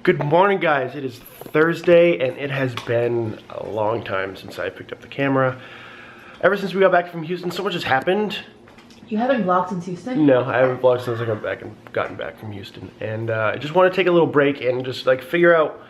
Good morning, guys. It is Thursday, and it has been a long time since I picked up the camera. Ever since we got back from Houston, so much has happened. You haven't vlogged since Houston? No, I haven't vlogged since I gotten back from Houston. And I just want to take a little break and just like figure out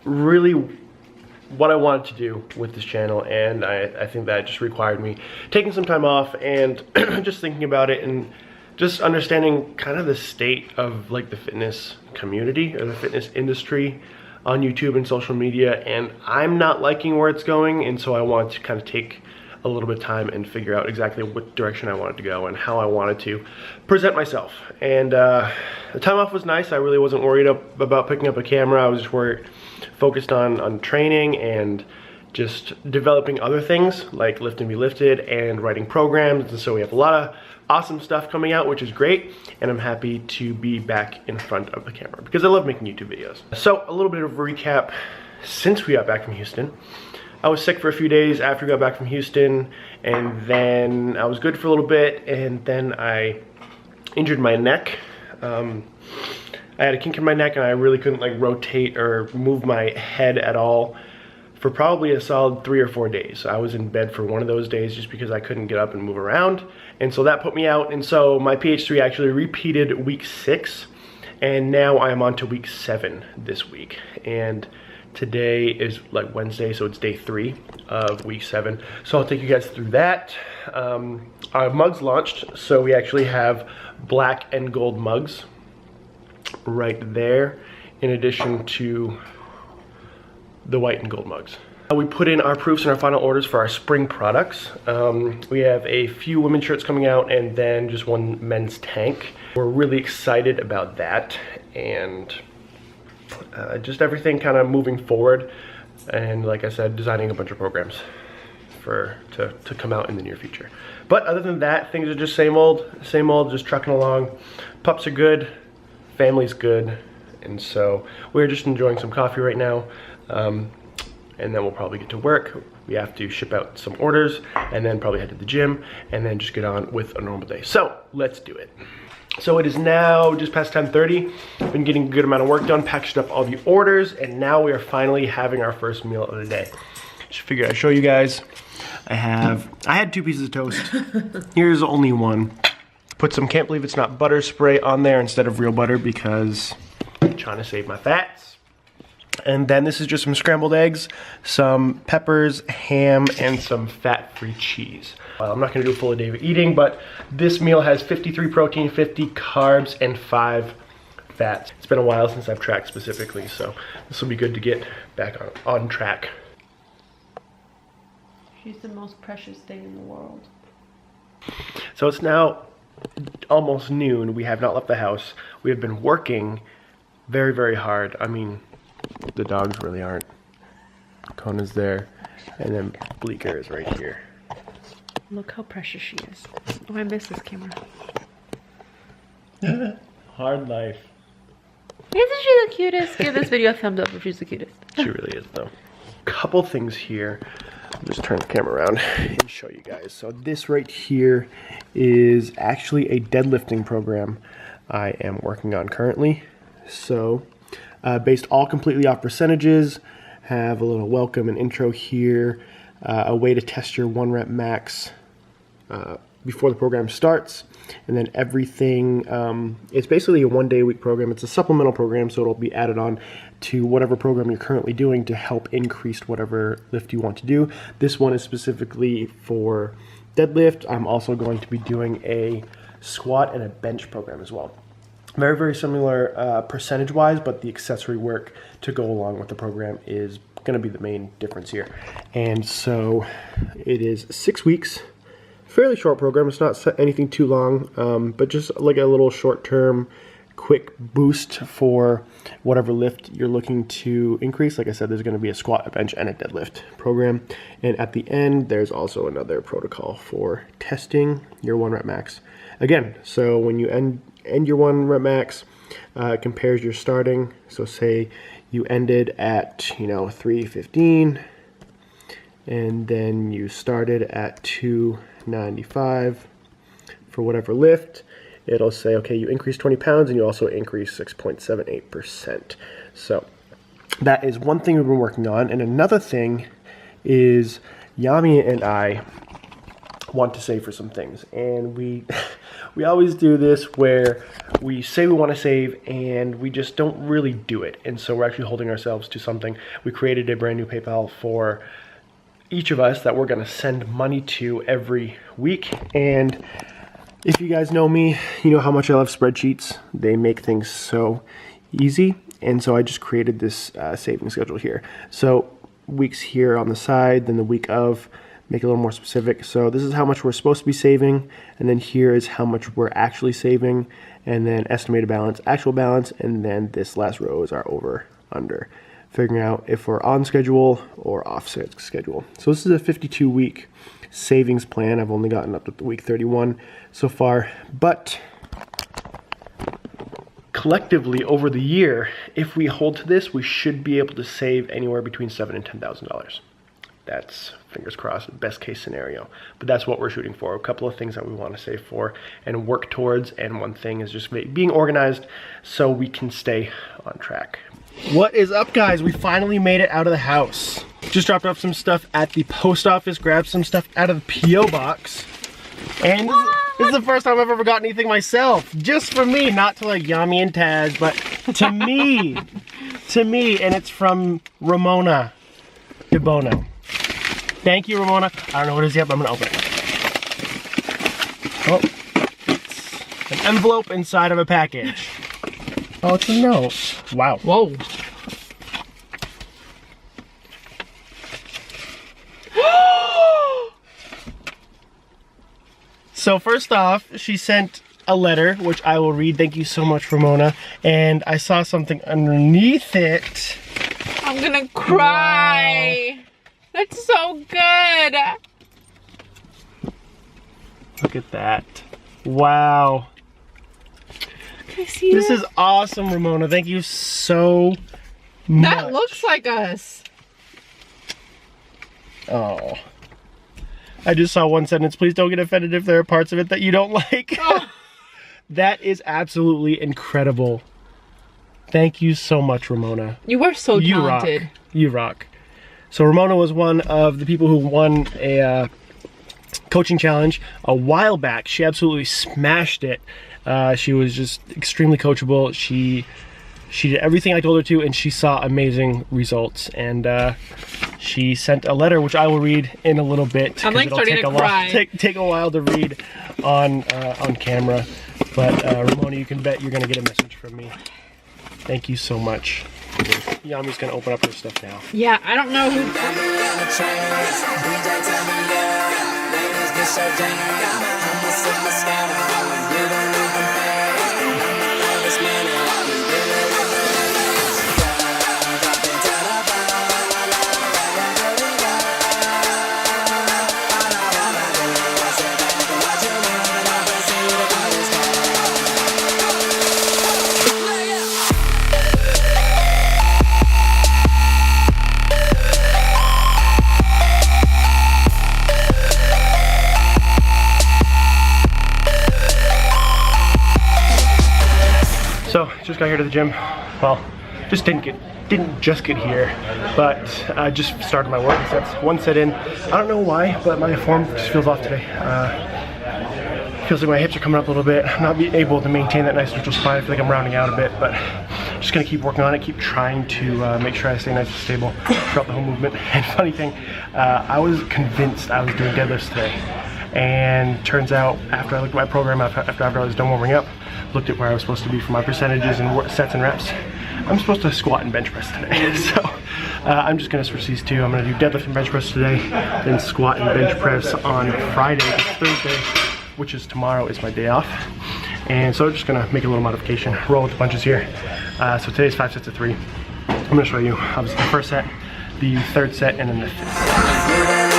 really what I wanted to do with this channel. And I think that just required me taking some time off and just thinking about it and just understanding kind of the state of like the fitness community or the fitness industry on YouTube and social media, and I'm not liking where it's going, and so I wanted to kind of take a little bit of time and figure out exactly what direction I wanted to go and how I wanted to present myself. And the time off was nice. I really wasn't worried about picking up a camera. I was just focused on training and just developing other things like Lift and Be Lifted and writing programs. And so we have a lot of awesome stuff coming out, which is great, and I'm happy to be back in front of the camera because I love making YouTube videos. So a little bit of a recap since we got back from Houston. I was sick for a few days after we got back from Houston, and then I was good for a little bit, and then I injured my neck. I had a kink in my neck, and I really couldn't like rotate or move my head at all for probably a solid 3 or 4 days. I was in bed for one of those days just because I couldn't get up and move around. And so that put me out. And so my PH3 actually repeated week 6. And now I'm on to week 7 this week. And today is like Wednesday, so it's day 3 of week 7. So I'll take you guys through that. Our mugs launched. So we actually have black and gold mugs right there, in addition to the white and gold mugs. We put in our proofs and our final orders for our spring products. We have a few women's shirts coming out and then just one men's tank. We're really excited about that, and just everything kind of moving forward. And like I said, designing a bunch of programs to come out in the near future. But other than that, things are just same old, just trucking along. Pups are good, family's good, and so we're just enjoying some coffee right now. And then we'll probably get to work. We have to ship out some orders and then probably head to the gym and then just get on with a normal day. So let's do it. So it is now just past 10:30. Been getting a good amount of work done, packaged up all the orders, and now we are finally having our first meal of the day. Just figured I'd show you guys. I had 2 pieces of toast. Here's only one. Put some can't believe it's not butter spray on there instead of real butter because I'm trying to save my fats. And then this is just some scrambled eggs, some peppers, ham, and some fat-free cheese. Well, I'm not gonna do a full day of eating, but this meal has 53 protein, 50 carbs, and 5 fats. It's been a while since I've tracked specifically, so this will be good to get back on track. She's the most precious thing in the world. So it's now almost noon. We have not left the house. We have been working very, very hard. I mean, the dogs really aren't. Kona's there, and then Bleeker is right here. Look how precious she is. Oh, I miss this camera. Hard life. Isn't she the cutest? Give this video a thumbs up if she's the cutest. She really is, though. Couple things here. I'll just turn the camera around and show you guys. So this right here is actually a deadlifting program I am working on currently. So based all completely off percentages, have a little welcome and intro here, a way to test your 1 rep max before the program starts, and then everything, it's basically a 1-day-a-week program. It's a supplemental program, so it'll be added on to whatever program you're currently doing to help increase whatever lift you want to do. This one is specifically for deadlift. I'm also going to be doing a squat and a bench program as well. Very, very similar percentage-wise, but the accessory work to go along with the program is going to be the main difference here. And so it is 6 weeks, fairly short program. It's not anything too long, but just like a little short-term, quick boost for whatever lift you're looking to increase. Like I said, there's going to be a squat, a bench, and a deadlift program. And at the end, there's also another protocol for testing your 1 rep max. Again, so when you end your 1 rep max, compares your starting. So say you ended at 315 and then you started at 295 for whatever lift. it'll say, okay, you increased 20 pounds and you also increased 6.78%. So that is one thing we've been working on. And another thing is Yami and I want to save for some things. And we always do this where we say we want to save and we just don't really do it. And so we're actually holding ourselves to something. We created a brand new PayPal for each of us that we're going to send money to every week. And if you guys know me, you know how much I love spreadsheets. They make things so easy. And so I just created this saving schedule here. So weeks here on the side, then the week of, make it a little more specific. So this is how much we're supposed to be saving, and then here is how much we're actually saving, and then estimated balance, actual balance, and then this last row is our over, under. Figuring out if we're on schedule or off schedule. So this is a 52-week savings plan. I've only gotten up to week 31 so far, but collectively over the year, if we hold to this, we should be able to save anywhere between $7,000 and $10,000. That's, fingers crossed, best case scenario. But that's what we're shooting for. A couple of things that we want to save for and work towards. And one thing is just being organized so we can stay on track. What is up, guys? We finally made it out of the house. Just dropped off some stuff at the post office, grabbed some stuff out of the P.O. box. And this is the first time I've ever got anything myself. Just for me, not to like Yami and Taz, but to me. To me, and it's from Ramona DeBono. Thank you, Ramona. I don't know what it is yet, but I'm gonna open it. Oh, it's an envelope inside of a package. Oh, it's a note. Wow. Whoa. So first off, she sent a letter, which I will read. Thank you so much, Ramona. And I saw something underneath it. I'm gonna cry. Wow. That's so good. Look at that. Wow. Can I see this? Is awesome, Ramona. Thank you so much. That looks like us. Oh. I just saw one sentence. Please don't get offended if there are parts of it that you don't like. Oh. That is absolutely incredible. Thank you so much, Ramona. You were so talented. You rock. So Ramona was one of the people who won a coaching challenge a while back. She absolutely smashed it. She was just extremely coachable. She did everything I told her to, and she saw amazing results. And she sent a letter, which I will read in a little bit. I'm like starting to cry. Take a while to read on camera. But Ramona, you can bet you're gonna get a message from me. Thank you so much. Yami's gonna open up her stuff now. Yeah, I don't know who. So just got here to the gym. Well, just didn't just get here, but I just started my work sets. One set in. I don't know why, but my form just feels off today. Feels like my hips are coming up a little bit. I'm not able to maintain that nice neutral spine. I feel like I'm rounding out a bit, but just gonna keep working on it. Keep trying to make sure I stay nice and stable throughout the whole movement. And funny thing, I was convinced I was doing deadlifts today, and turns out after I looked at my program after I was done warming up, looked at where I was supposed to be for my percentages and sets and reps, I'm supposed to squat and bench press today. So I'm just gonna switch these two. I'm gonna do deadlift and bench press today, then squat and bench press on Friday. It's Thursday, which is tomorrow, is my day off. And so I'm just gonna make a little modification, roll with the punches here. So today's 5 sets of 3. I'm gonna show you obviously the first set, the third set, and then the fifth set.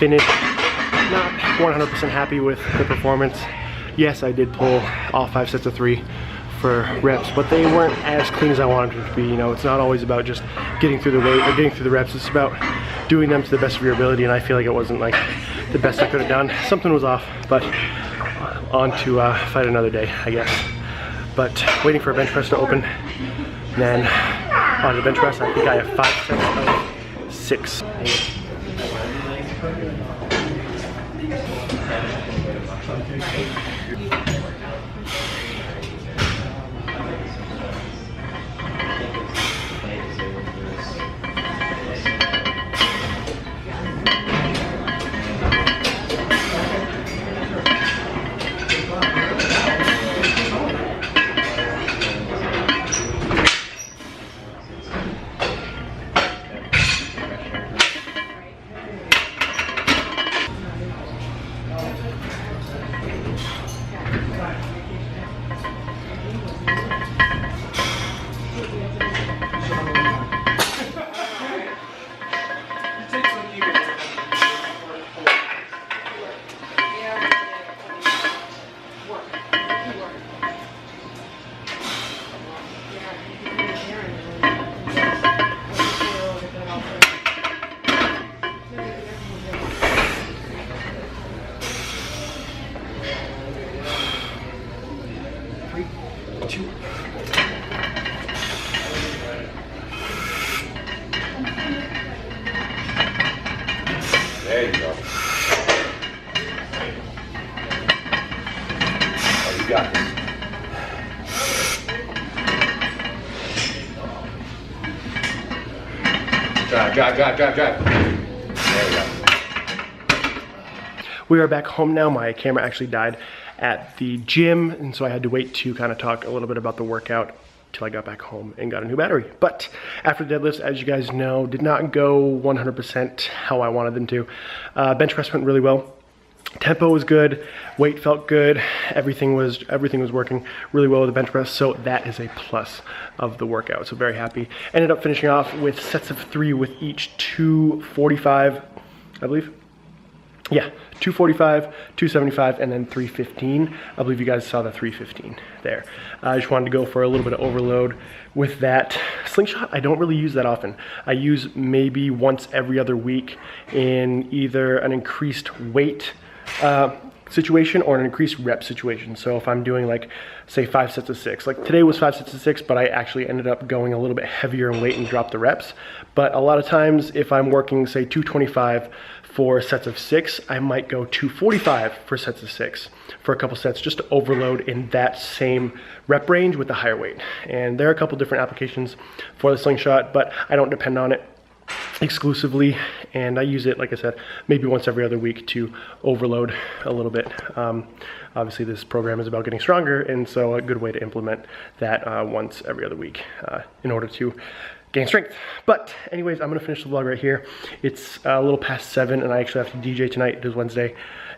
finished. Not 100% happy with the performance. Yes, I did pull all 5 sets of 3 for reps, but they weren't as clean as I wanted them to be. You know, it's not always about just getting through the weight or getting through the reps. It's about doing them to the best of your ability, and I feel like it wasn't like the best I could have done. Something was off, but on to fight another day, I guess. But waiting for a bench press to open, and then on the bench press, I think I have 5 sets of 6. There you go. Oh, you got this. Drive. There you go. We are back home now. My camera actually died at the gym, and so I had to wait to kind of talk a little bit about the workout till I got back home and got a new battery. But after deadlifts, as you guys know, did not go 100% how I wanted them to. Bench press went really well. Tempo was good, weight felt good, everything was working really well with the bench press, so that is a plus of the workout. So very happy. Ended up finishing off with sets of 3 with each 245, I believe. Yeah, 245, 275, and then 315. I believe you guys saw the 315 there. I just wanted to go for a little bit of overload with that. Slingshot, I don't really use that often. I use maybe once every other week in either an increased weight situation or an increased rep situation. So if I'm doing like, say 5 sets of 6, like today was 5 sets of 6, but I actually ended up going a little bit heavier in weight and dropped the reps. But a lot of times if I'm working, say 225 for sets of 6, I might go 245 for sets of 6 for a couple sets, just to overload in that same rep range with the higher weight. And there are a couple different applications for the slingshot, but I don't depend on it exclusively, and I use it, like I said, maybe once every other week to overload a little bit. Obviously this program is about getting stronger, and so a good way to implement that once every other week in order to gain strength. But anyways, I'm gonna finish the vlog right here. It's a little past 7 and I actually have to DJ tonight. It is Wednesday.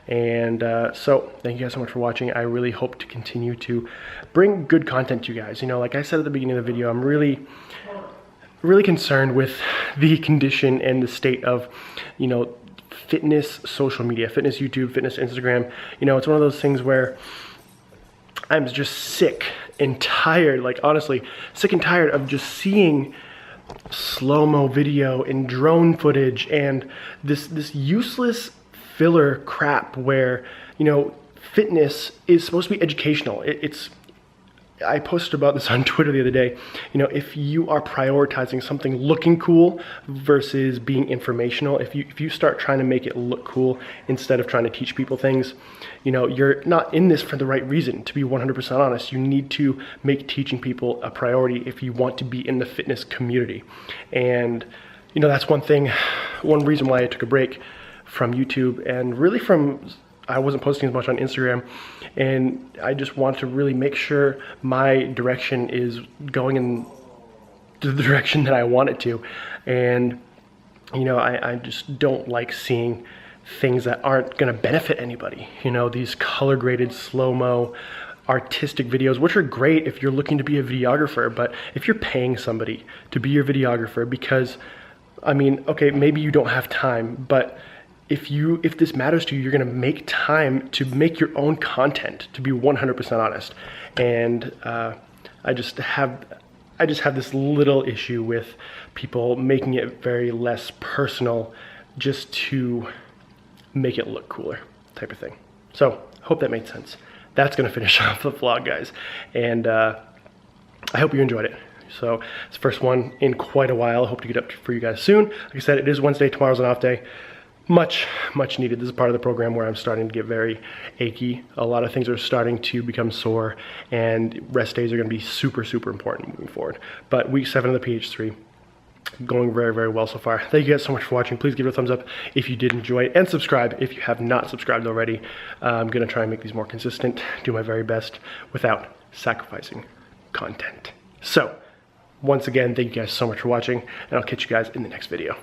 And so thank you guys so much for watching. I really hope to continue to bring good content to you guys. You know, like I said at the beginning of the video, I'm really concerned with the condition and the state of, you know, fitness social media, fitness YouTube, fitness Instagram. You know, it's one of those things where I'm just sick and tired, like honestly, sick and tired of just seeing slow-mo video and drone footage and this useless filler crap where, you know, fitness is supposed to be educational. I posted about this on Twitter the other day. You know, if you are prioritizing something looking cool versus being informational, if you start trying to make it look cool instead of trying to teach people things, you know, you're not in this for the right reason. To be 100% honest, you need to make teaching people a priority if you want to be in the fitness community. And, you know, that's one reason why I took a break from YouTube, and really I wasn't posting as much on Instagram, and I just want to really make sure my direction is going in the direction that I want it to. And, you know, I just don't like seeing things that aren't gonna benefit anybody. You know, these color graded slow-mo artistic videos, which are great if you're looking to be a videographer, but if you're paying somebody to be your videographer, because, I mean, okay, maybe you don't have time, but if this matters to you, you're gonna make time to make your own content, to be 100% honest. And I just have this little issue with people making it very less personal just to make it look cooler type of thing. So hope that made sense. That's gonna finish off the vlog, guys. And I hope you enjoyed it. So it's the first one in quite a while. I hope to get up for you guys soon. Like I said, it is Wednesday, tomorrow's an off day. Much needed. This is part of the program where I'm starting to get very achy. A lot of things are starting to become sore, and rest days are gonna be super important moving forward. But week 7 of the PH3, going very well so far. Thank you guys so much for watching. Please give it a thumbs up if you did enjoy it, and subscribe if you have not subscribed already. I'm gonna try and make these more consistent, do my very best without sacrificing content. So once again, thank you guys so much for watching, and I'll catch you guys in the next video.